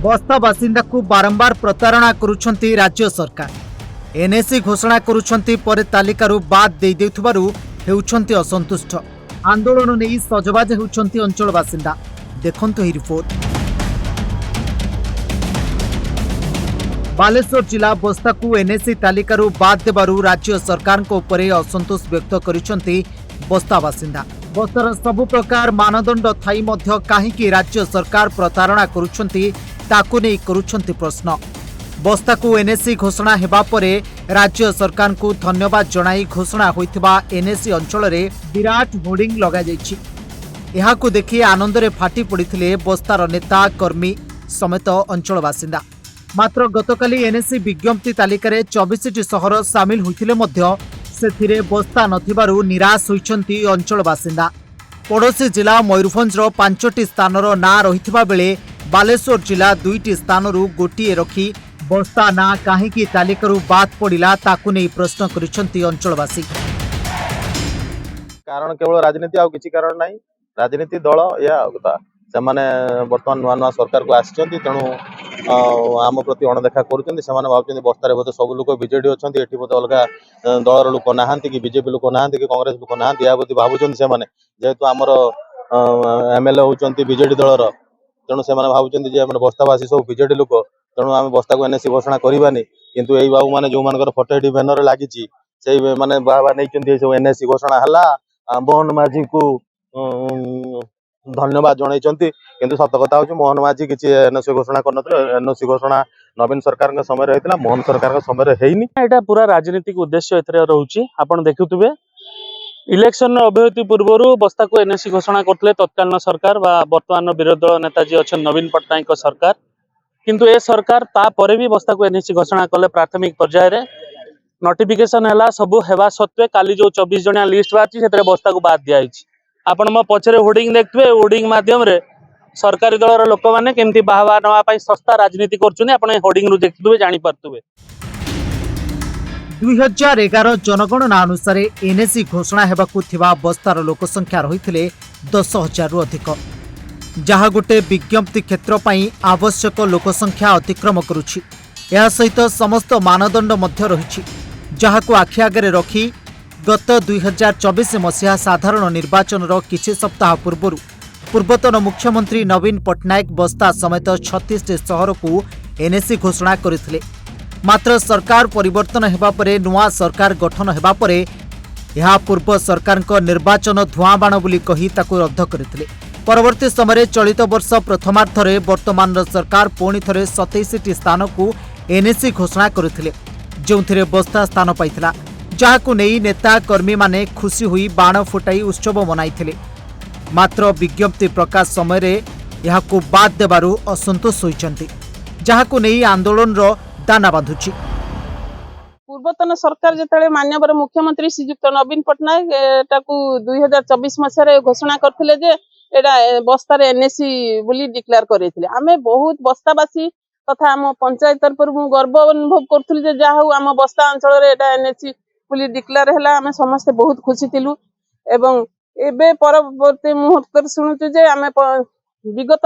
बस्ता बासिंदा को बारंबार प्रतारणा करुछंती राज्य सरकार। एनएसी घोषणा करुछंती परे तालिकारु बाद देई देउथबारु हेउछंती असंतुष्ट। आंदोलन नहीं सजबाज हेउछंती अंचल बासिंदा। देखंतु ही रिपोर्ट। बालेश्वर जिला बस्ता को एनएसी तालिकारु बाद देबारु राज्य सरकार को उपरे असंतोष व्यक्त करिसंती बस्ता बासिंदा। बस्तार सबु प्रकार मानदंड थाई मध्य काहेकि राज्य सरकार प्रतारणा करुछंती ताकु नै करुछंती प्रश्न। बस्ता को एनएसी घोषणा हेबा परे राज्य सरकार को धन्यवाद जणाई घोषणा होइथिबा एनएसी अंचल रे विराट होर्डिंग लगा जायछि। एहाकु देखि आनंदरे फाटी पड़िथिले बस्तार नेता कर्मी समेत अंचल बासिंदा। मात्र गतकाली एनएसी विज्ञप्ति तालिकार 24टी सहर सामिल होइथिले मध्य सेथिरे बस्ता नथिबारु निराश होइछंती अंचल बासिंदा। पड़ोशी जिला मयूरभंज 5टी स्थानर ना रहिथिबा बेले बालेश्वर जिला 2टी स्थानरू गोटिए रखी बस्ता ना काहेकि तालिकारु बाद पड़िला ताकु नै प्रश्न करिसंती अंचलवासी। कारण केवल राजनीति आ किछि कारण नाही। राजनीति दल या सेमाने वर्तमान नुआ नुआ सरकार को आछिसंती तेणु आम प्रति अणदेखा करूछंती। सेमाने भाबुछंती बस्तारे बोधे सब लोक बीजेडी अछंती, एठी बोधे अलगा दलर लोक नाहांती कि बीजेपी लोक नाहांती कि कांग्रेस लोक नाहांती, या बोधे भाबुछंती सेमाने जेहेतु आमर एमएलए होउछंती बीजेडी दलर, तेणु सेमाने भाबुछंती जे हमर बस्तावासी सब बीजेडी लोक, तेणु आम बस्ता को एनएसी घोषणा करबानी। किंतु एई बाबू माने जो मानकर फोटो एडी बैनर लागिछि सेई माने बाबा नैचंती सब एनएसी घोषणा हला मोहन माझी को धन्यवाद जणाइछंती। किंतु सत कथा होछि मोहन माझी किछि एनएसी घोषणा करनथले। एनएसी घोषणा नवीन सरकार के समय रे हेतिला, मोहन सरकार के समय रे हेइनी। एटा पूरा राजनीतिक उद्देश्य एथरे रहउछि। आपण देखुतबे इलेक्शन अभ्यर्थी पूर्वरु बस्ता को एनएसी घोषणा करथले तत्कालीन सरकार बा वर्तमान विरोधी दल नेताजी अछन नवीन पट्टनायक सरकार। किंतु ए सरकार ता परे भी बस्ता को एनएसी घोषणा कले प्राथमिक पर्याय रे नोटिफिकेशन हैला सबु हेबा सत्वे काली जो 24 जणिया लिस्ट बाची सेतरे बस्ता को बाद दिया आइछि। आपण म पछरे होर्डिंग देखथबे, होर्डिंग माध्यम रे सरकारी दलर लोक माने केमती बाहवा नवा पई सस्ता राजनीति करछुनी। आपण होर्डिंग रु देखथबे जानि परथबे। 2011 जनगणना अनुसार एनएसी घोषणा हेबाकु थिबा बस्तार लोक संख्या रहिथिले 10,000 रु अधिक, जहा गोटे विज्ञप्ति क्षेत्र पई आवश्यक लोक संख्या अतिक्रम करुछि। या सहित समस्त मानदंड मध्य रहिछि, जहाकु आखि आगरे रखी गत 2024 मसीहा साधारण निर्वाचन किछि सप्ताह पूर्वरु पूर्वतन मुख्यमंत्री नवीन पट्टनायक बस्ता समेत 36 सहर को एनएसी घोषणा करथिले। मात्र सरकार परिवर्तन हेबा परे नुआ सरकार गठन हेबा परे यह पूर्व सरकार निर्वाचन धुआं बाण बोली कही ताकु रद्द करथिले। परवर्ती समय चलित वर्ष प्रथमार्धरे वर्तमान सरकार पुणी थरे 27टी स्थान को एनएसी घोषणा करथिले, जोंथिरे बस्ता स्थान पाइथिला, जाहाकु नेई नेता कर्मी माने खुशी हुई बाण फुटाई उत्सव मनाइथिले। मात्र विज्ञप्ति प्रकाश समय यहाकु बाद देबारु असंतोष होइचंती, जाहाकु नेई आंदोलन रो दाना बांधुची। पूर्वतन सरकार जेतले माननीय मुख्यमंत्री श्रीयुक्त नवीन पट्टनायक एटाकू 2024 मसीह घोषणा करथिले जे एटा बस्तार एनएसी बोली डिक्लेयर करैथिले। आमे बहुत बस्तावासी तथा आम पंचायत तरफ गर्व अनुभव करथुल जे जा हौ आम बस्ता अंचल रे एटा एनएसी बोली डिक्लेयर हैला। आमे समस्त बहुत खुशी थिलु एवं एबे परवर्ती मुहूर्त सुनुचु जे आमे विगत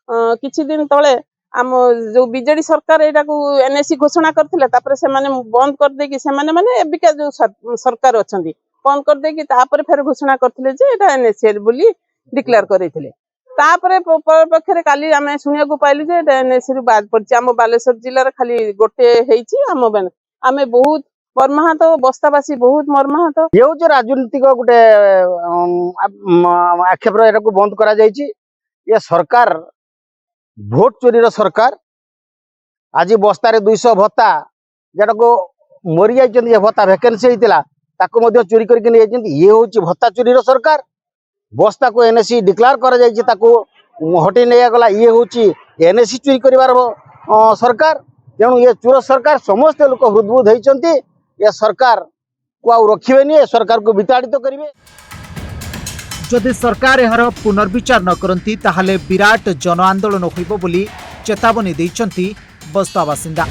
किछि दिन तळे आम जो बीजेडी सरकार एटा को एनएसी घोषणा करथिले, तापर से माने बंद कर दे कि से माने एबिका जो सरकार अछंती बंद कर दे कि तापर फेर घोषणा करथिले जे एटा एनएसी बोली डिक्लेयर करैथिले। तापर पक्षरे काली आमे सुनिया को पाइलु जे एटा एनएसी रु बाद पड़छि। आम बालेश्वर जिल्ला रे खाली गोटे हेइछि। आमे बहुत मर्माहत, बस्तावासी बहुत मर्माहत। ये जो राजनीतिक गोटे आक्षेप एटा को बंद करा जायछि। ये सरकार भोट चोरी सरकार। आज बस्तारे 200 भत्ता जेटा को मरी जाइछन्ती, भत्ता वैकेंसी होइतिला ताको मध्य चोरी करके नै जाइछन्ती। ये होछि भत्ता चोरी सरकार। बस्ता को एनएसी डिक्लेयर करा जाइछि ताको हटै नै गला। ये होछि एनएसी चोरी करिवार सरकार। तेणु ये चोर सरकार समस्त लोक हृदबोध होइछन्ती। ये सरकार को आ रखिबेनी, ये सरकार को विताड़ित करिवे। जदि सरकार एहार पुनर्विचार न करती ताहले विराट जन आंदोलन होइबो बोली चेतावनी दैछन्ती बस्ता बासिंदा।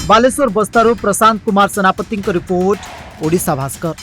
बालेश्वर बस्तारू प्रशांत कुमार सेनापति रिपोर्ट, ओडिशा भास्कर।